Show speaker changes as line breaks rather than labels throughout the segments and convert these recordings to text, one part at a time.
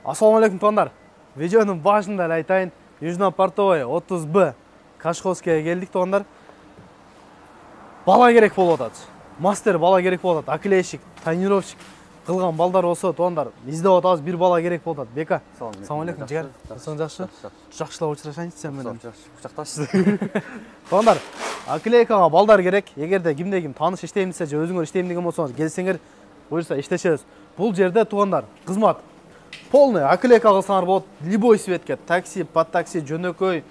Ассаламу алейкум тондар. Видеонун башында айтайын, Южно-Портовой 30Б Кашховская келдик тондар. Бала керек болуп атат. Мастер бала керек болуп атат. Аклейщик, тренировщик кылган балдар болсо тондар издеп атабыз, бир бала керек болуп атат. Бека. Ассаламу алейкум жигер. Саң жакшы? Жакшылап учурашайынчы сен менен. Кучакташсыз. Тондар, аклейкага балдар керек. Эгерде кимде ким тааныш иштейм десе же өзүңөр иштейм деген болсоңуз, келсеңер, буюрса иштешебиз. Бул жерде туугандар, кызмат полный аклейка кылсаңар болот. Любой светке, такси, под такси, жөнөкөй,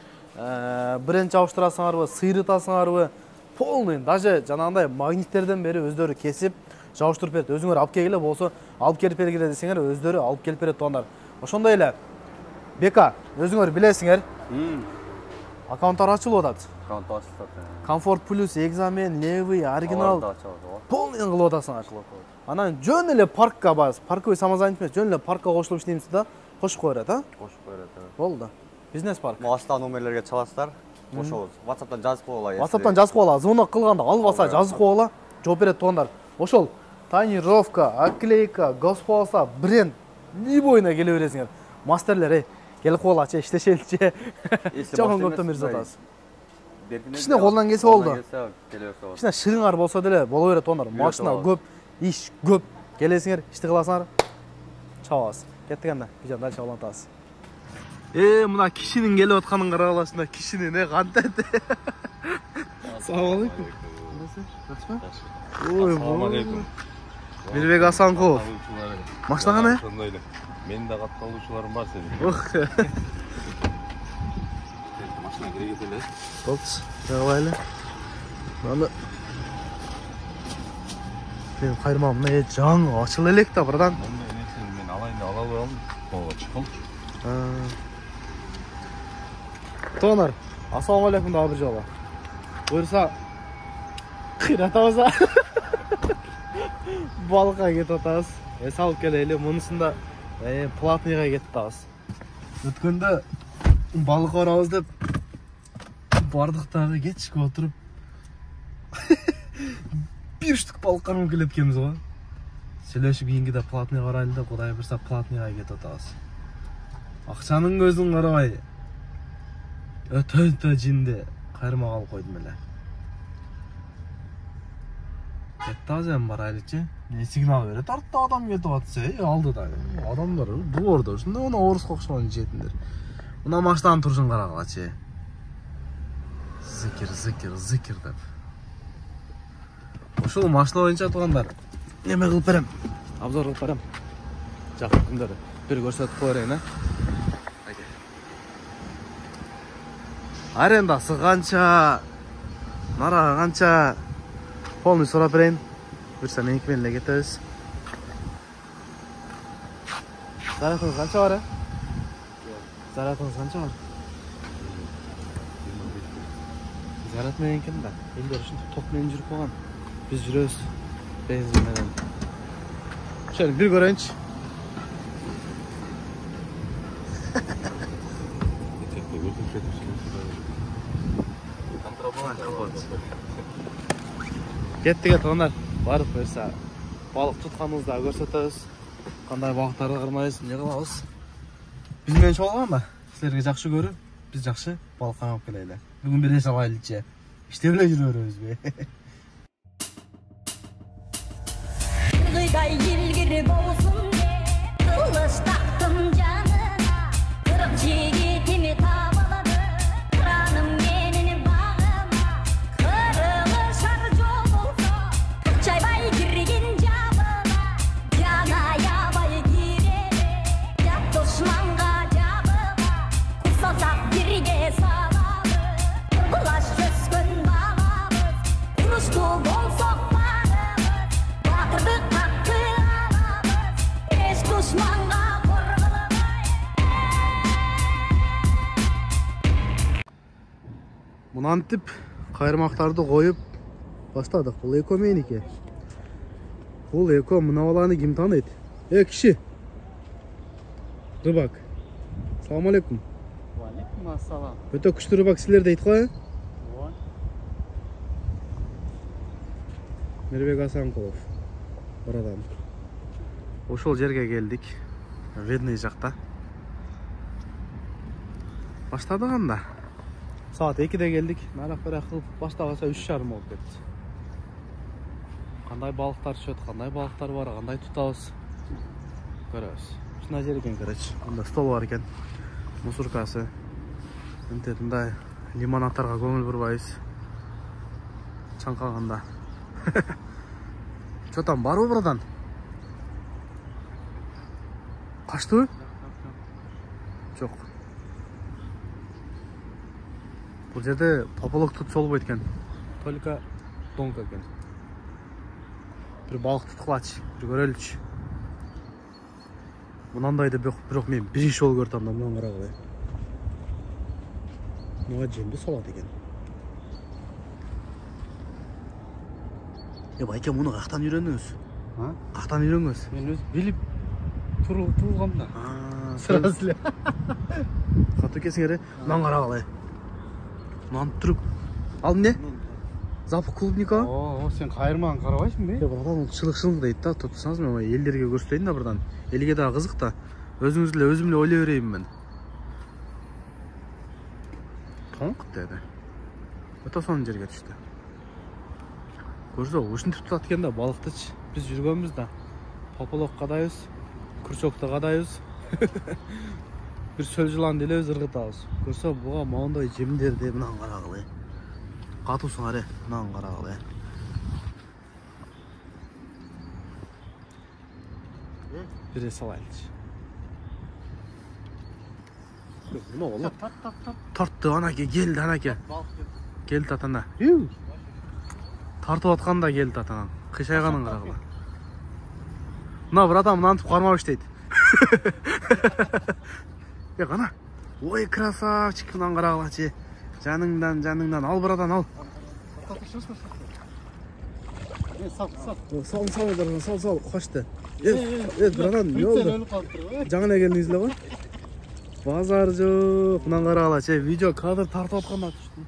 бренд жабыштырасыңарбы, сыйрытасыңарбы, полный, даже жанагындай магниттерден бери өздөрү кесип, жабыштырып берет. Өзүңөр алып келгиле болсо, алып келип бергиле десеңер, өздөрү алып келип берет туугандар. Ошондой эле Бека, өзүңөр билесиңер. Аккаунттар ачылып атат.
Аккаунт ачылып атат.
Комфорт плюс, экзамен, левый, оригинал. Полный кылып атасыңар. Анан жөн эле паркка бас, парковый самозанят эмес, жөн эле паркка кошулуп иштеймиз да, кошуп коерет, а?
Кошуп коерет.
Болду. Бизнес парк.
Астан номерлерге чаласыздар, кошобуз. WhatsApp'тан жазып койгула.
WhatsApp'тан жазып койгула, звонок кылганда албаса жазып койгула, жооп берет туугандар. Ошол тонировка, аклейка, госполса, бренд любойуна келе бересиңер. Мастерлер, келип койгулачы, иштешеличи. Чоң көптөн бери жатабыз. Кичине колунан келсе болду. Кичине шырыңар болсо деле боло берет туугандар. Машина көп, иш көп. Келесиңер, ишти кыласыңар, чабабыз. Кеттик анда, бижан дальше улантабыз. Мына кишинин келип атканын карагыласында, кишинин кантет. Ассаламу алейкум. Жакшымы?
Ассаламу алейкум.
Мирбек Асанкулов. Машина кандай?
Ошондой эле. Менин да катталуучуларым бар сенин. Машина кире кетели.
Болчу, жагайлы. Мына мен кайрмам, мына жаңы ачыл элек да, брадан.
Мен алайын деп ала албадым. Ооба чыкканчы.
Тонар, ассаламу алейкум да бир жолу. Буюрса кыйратабыз. Балыкка кетип атабыз. Салып келели, мунусунда платныйга кетип атабыз. Өткөндө балыкка барабыз деп бардык дагы кетишке отуруп бир штук балык кармап келет экенбиз го. Сүйлөшүп кийинкиде платныйга барайлы деп, Кудай буйрса платныйга кетип атабыз. Акчанын көзүн карабай өтө жинди кайрма калып койдум эле. Кеттабыз эми барайлычы. Не сигнал берет, артта адам кетип атса, алдыда адамдар двордо ушундай мына оруско окшогон жетиндер. Мына машинанын турушун карагылачы. Зыкир деп. Ошол машина боюнча туугандар неме кылып берем, обзор кылып берем. Жакын күндөрү бир көрсөтүп коерейин, а? Арендасы канча, нарагы канча, полный сурап берейин. Буюрса меники менен эле кетебиз. Заратыңыз канча бар, Заратыңыз канча бар? Зарат менен экен да. Элдер ушинтип топ менен жүрүп калган. Биз жүрөбүз бензин менен. Ошону бир көрөйүнчү. Кеттик туугандар. Барып буюрса балык тутканыбызды да көрсөтөбүз. Кандай балыктарды кармайбыз, эмне кылабыз? Биз менен чогулганбы? Силерге жакшы көрүп, биз жакшы балык кармап келели. Бүгүн бир эс алайлычы. İşte öyle yürüyoruz be.
Kıyday ilgiri bolsun de, kılıç taktım canına, kırık jigitimi tabaladı, kıranım menini bağıma, kırılışar jol bolsa, çaybay girgin jabına, jana yabay gireli, yat düşmanга jabıma, kusasak birge saladı, kırgılaş çöskün bağlamız, kuruştu bolsok barımız, batırdık hakkı alamız, eş düşmanга korkulmay.
Мынантип кайрмактарды коюп баштадык. Бул эко меники. Бул эко, мына баланы ким тааныйт? Киши. Рыбак. Салам алейкум.
Алейкум ассалам.
Өтө күчтүү рыбак силер дейт го? Мирбек Асанкулов. Брадан. Ошол жерге келдик. Видный жақта. Баштадық анда. Саат 2-де келдік. Мәрақ-мәрақ қылып баштағаса 3:30 болып кетті. Қандай балықтар шөт, қандай балықтар бар, қандай тұтауыз. Көріңіз. Шына жер екен, короче. Анда стол бар екен. Мусоркасы. Мындай лимонадтарға көңіл бұрбайыз. Чаңқағанда. Чо там бар ғой бұрдан? Қашты? Жоқ. Бұл жерде пополок тұт сол бөйткен. Только донка екен. Бір балық тұтқылач, бір көреліч. Мұнандайды бірақ мен бірінші жол көрдім, мұнан қарағыдай. Мұға жембе солады екен. Байке, мұны қақтан үйреніңіз? Қақтан үйреніңіз?
Мен өз біліп тұрылғамда.
Сырасылы. Қату кесіңері, мұнан қарағылай. Мұнан тұрып. Ал не? Запах клубника?
О, сен қайырмаған қарабайсың бе?
Братан, шылық дейді да, тұтсаңыз мен елдерге көрсетейін да бірдан. Елге дағы қызық та, өзімle ойлай өреймін мен. Тоңық деді. Өте соның жерге түсті. Көрсі, өшін тұтат екен да, балықты біз жүргенбіз да. Пополок қадайыз, күршокты қадайыз. Bir сөл жылан деле ыргытабыз. Көрсө буга моундай жемдерди мынан карагылы. Катуусуң аре, мынан карагылы. Бире салайынчы. Мына болот. Тартты анаке, келди анаке. Келди татана. Тартып атканда келди татанан. Кышайганын карагыла. Мына бир адам мынантип кармабыш дейт. Қана, ой, красавчик, мұнан қарағылачы. Жаныңдан, ал бұрадан, ал. Сал, қошты. Бұрадан, не oldu? Жаңына келдіңізлі ғой? Базар жоқ, мұнан қарағылачы. Видео кадр тартып атқанда түшті.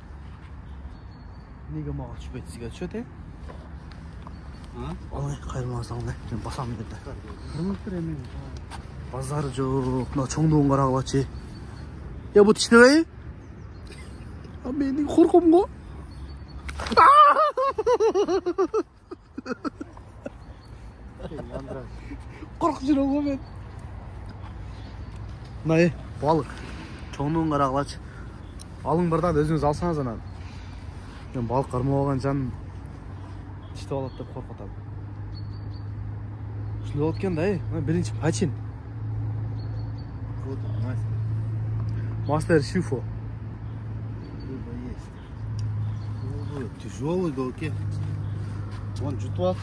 Неге маға түшпейді сізге түшет, Ой, қайырмағыздан, мен басам берді. Базар жоқ, мына чоңдуын қарағылачы. Бұл тішіне бәй? Менің қорқым ғой. Қорқып жүрем ғой мен. Мына балық. Чоңдуын қарағылачы. Алың бірдан өзіңіз алсаңыз анан. Мен балық қармау алған жаным тішті алады деп қорқатам. Шынды өткен да, бірінші пачин. Мастер Шифо.
Тяжелый долги. Он жұтып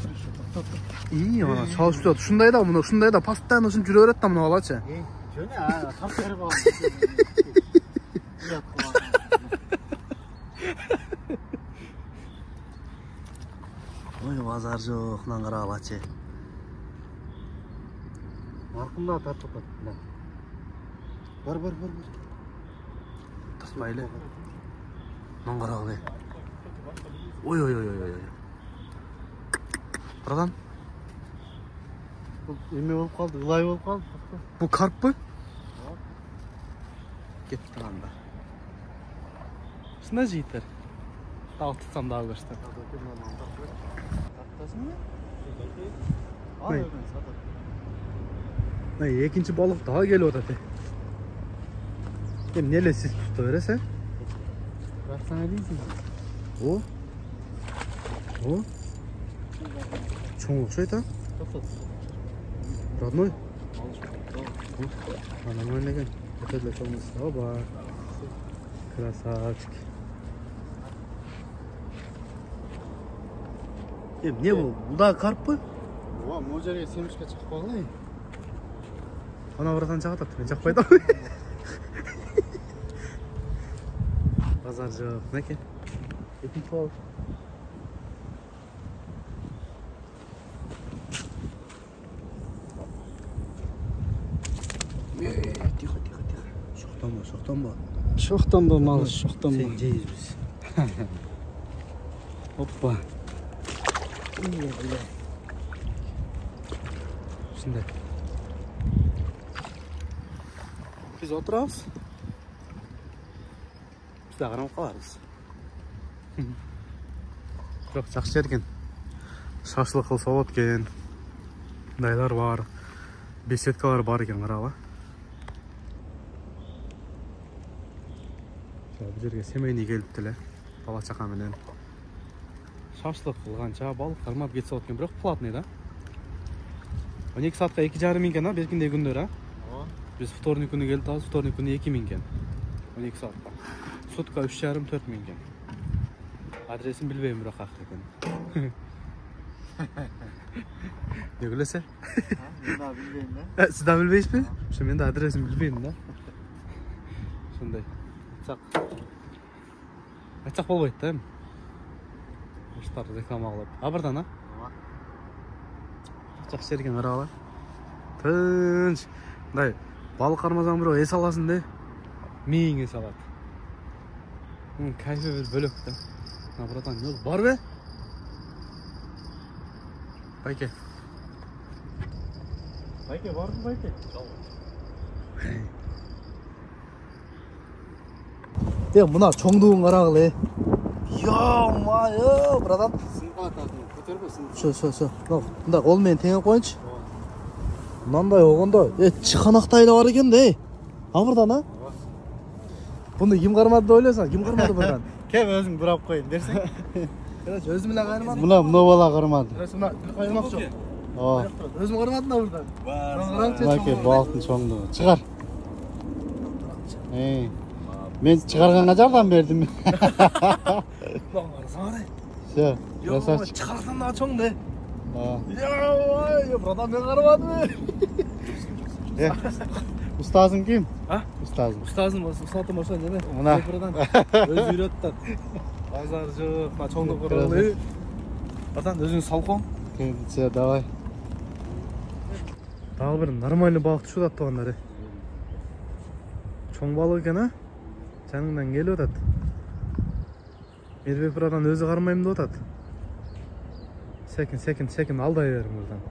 Ана шалып жүреді. Шындай да, мұны шындай да постоянно үшін жүре береді да мұны алачы.
Жөне, тап беріп алып.
Ой, базар жоқ, мұнан қара алачы.
Арқында тартып атты. Бар.
Таспайлы. Мұнан қара алай. Ой. Брадан?
Еме болып қалды, ұлай болып қалды.
Бұл карп бі? Кетті қанда. Шына жейтер? Тағы тұтсам дағы көршті.
Тақтасын ба?
Ал
өген сатыр.
Екінші балық дағы келі отады. Нелі сіз тұта бересі?
Рақсана дейсің.
О? Чоң ұқшайды, Родной? Нормально екен. Өтерлі чоңыз. Оба. Красавчик. Не бұл? Бұлдағы карп бі?
Ол жерге семішке чықып қалай.
Ана бұрatan чағатады, мен жақпайды. Базар жоқ. Неке? Екінші балық. Тихо. Шоқтан ба?
Шоқтан ба, малы, шоқтан ба.
Сен жейіз біз.
Оппа.
Шындай. Biz oturamiz. Biz de qaramab qolarmiz. Biroq yaxshi ekan. Шашлык qilsa bo'lar ekan. Daylar var. Besetkalar бар ekan, qarala. Bu yerga semeyni kelibdilar. Bala chaqa bilan. Шашлык qilgancha baliq qarmab ketsa o'tgan, biroq platный da. 12 saatga 2,5 ming ekan, berkinday kunlar ha. Biz вторник kuni keldik, hozir вторник kuni 2 ming ekan. 12 saatga. Sutka 3,5-4 ming ekan. Adresini bilmayman biroq haqiqatan. Ne gülese?
Men daha bilmayman da.
Siz de bilmeysizmi? Şu men de adresini bilmayman da. Shunday. Aytsak bo'lmaydi da. Boshlar reklama qilib. Ha birdan ha? Yaxshi ekan qarala. Tinch. Day, baliq qarmasang birov es olasin de. Ming es oladi. Kayfi bir bo'lakda. Ha birdan yo'q, bor be? Bayke.
Bayke var mı Bayke?
Ya buna çoğduğun qarağılı. Ya mayo, buradan.
Sınıfa atadın. Kötürme sınıfa.
Şu. Bak, bunda olmayan tenge koyunç. Bundan yoğunda. Çıkanaqtayla var ekan de. Ha buradan ha? Bunu kim qarmadı da oylaysan? Kim qarmadı buradan?
Kem özün bırak koyun dersen.
Evet, özüm bile qayırmadım.
Buna bala kırmadı.
Özüm bile qayırmak çok.
Aa.
Özüm qarmadım da buradan.
Bayke balıkın çoğunluğu. Çıkar. Men çıkargan jardan berdim.
Lan qarasana.
Şey,
Yo,
krasavчик.
çıkarsan daha çoğun de.
Aa.
Ya buradan ben qarmadım.
Ustazın kim?
Ha?
Ustazın.
Ustadım olsa ne?
Buna.
Buradan öz үйрөттү. Базарчы, мына чоңдук куралы. Buradan özün salkon.
Все, давай.
Дагы бир нормальный балык түшүп атат тугандары. Чоң балык экен, а? Жаныңдан келип атат. Мербек buradan өзү кармайм деп атат. Секин алдай бериң buradan.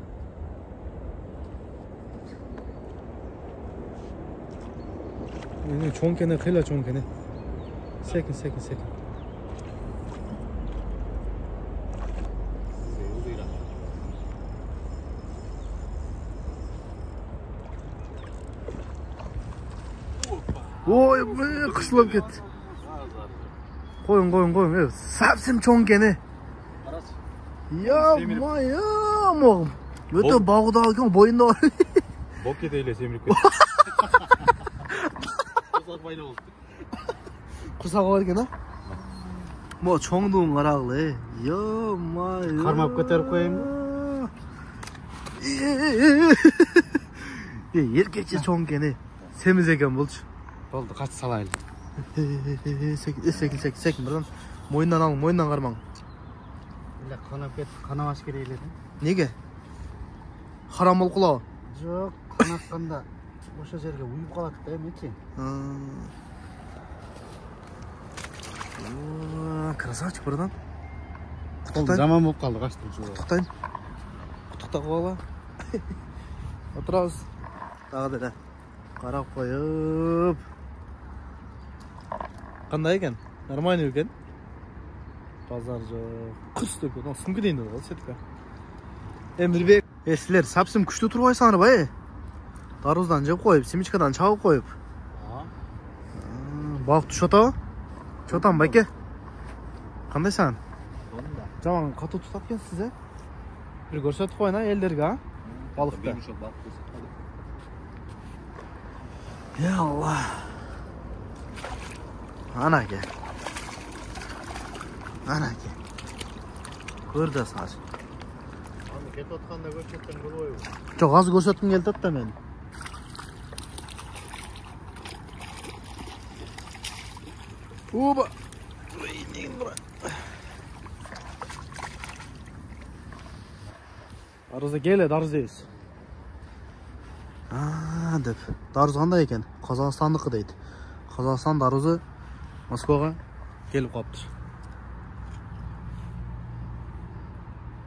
Чоң кене, кыйла чоң кене. Секин. Ой, кышылып кетти. Коюң. Совсем чоң кене. Могум. Өтө багуда экен, боюнда бар.
Боке дейле семирип кетти.
Курсак бар экен, а? Мо чоңдугун карагылы. Yo-mayo.
Кармап көтөрүп коеюн.
Эркекче чоң кене. Семиз экен болчу.
Oldu kaç salaylı.
Sekin buradan. Moyundan alın, moyundan qarmang.
Öyle kanap et, kanamas gereğiyle.
Nege? Haram ol kulağı.
Yok, kanakkanda boşa жерге uyup kalat da emeti.
Красавчик buradan.
Oldu zaman bulup kaldı kaçtı şu.
Құттықтайын. Құттықтап бала. Отырамыз. Тағы да қарап қойып. Қандай екен? Нормальный екен? Базар жоқ. Күшті екен. Сымғы дейін ол сетка. Емірбек. Сілер сапсым күшті тұрып айсаңыр бай. Даруздан жеп қойып, семечкадан чағып қойып. Балық түш отау? Чотам байке? Қандай саған? Жаман қату тұтап кен сіз, бір көрсетіп қойын, елдерге, балықты. Ya Allah. Ana gel. Kör de saç.
Abi ket atkanda görsetken buluyor.
Çok az görsetkim geldi da men. Oba. Darızda gele, darızdayız. Деп. Дарыз қандай екен? Қазақстандықы дейді. Қазақстан дарызы Москваға келіп қапты.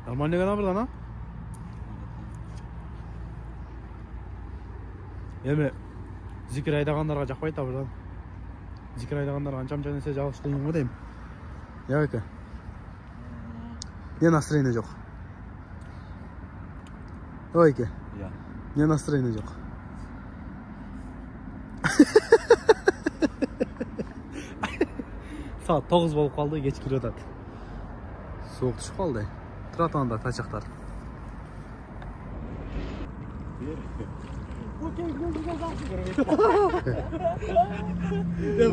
Нормальный ғана бірдан, а? Еме, Зикір айдағандарға жақпайды абырдан. Зикір айдағандарға анчам нерсе жалғыштайын ғой деймін. Я эке. Не настроение жоқ. Ой эке.
Иә.
Не настроение жоқ. Saat 9 болып қалды, кеш кіріп жатады. Суық түсіп қалды. Тұрады анда тачақтар.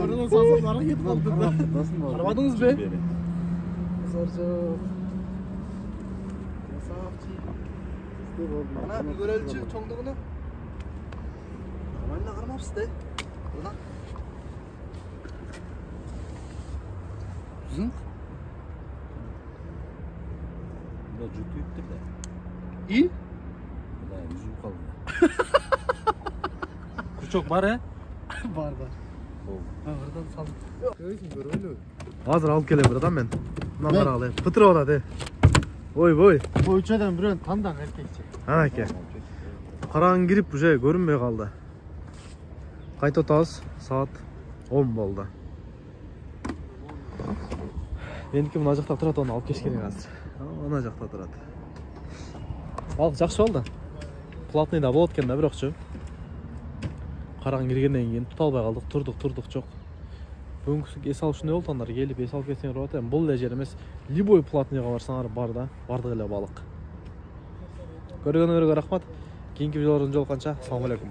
Бұрын сансыз ара кетіп қалды. Қарамадыңыз бе?
Ана bir görelçi çoğunluğunu. Kamayla kırmapsız de. Buradan. Yüzün.
Bunda жүк үйіпті де.
İyi.
Бunda жүзіп қалды.
Күчок бар,
Var.
Oradan saldım.
Görüyorsun görülü.
Hazır alıp gele buradan ben. Bundan para alayım. Pıtır orada. Oy boy.
Boyçadan bir ön tandan erkekçi.
Ha ki. Karan girip уже görünmeye kaldı. Kayıt otağız. Saat 10 oldu. Benimki mına жақта тұрады, оны алып кеш керек қазір. Мына жақта тұрады. Балық жақсы болды. Платный да болады екен да, бірақ ше. Қараған кіргеннен кейін тұта албай қалдық, тұрдық жоқ. Бүгінгі ес алып үшінде олтандар келіп ес алып кетсеңер болады. Бұл да жер емес. Любой платныйға барсаңар бар да, барды келе балық. Көргеніңізге рахмат. Кейінгі видеолардан жолыққанша, ассалаумағалейкум.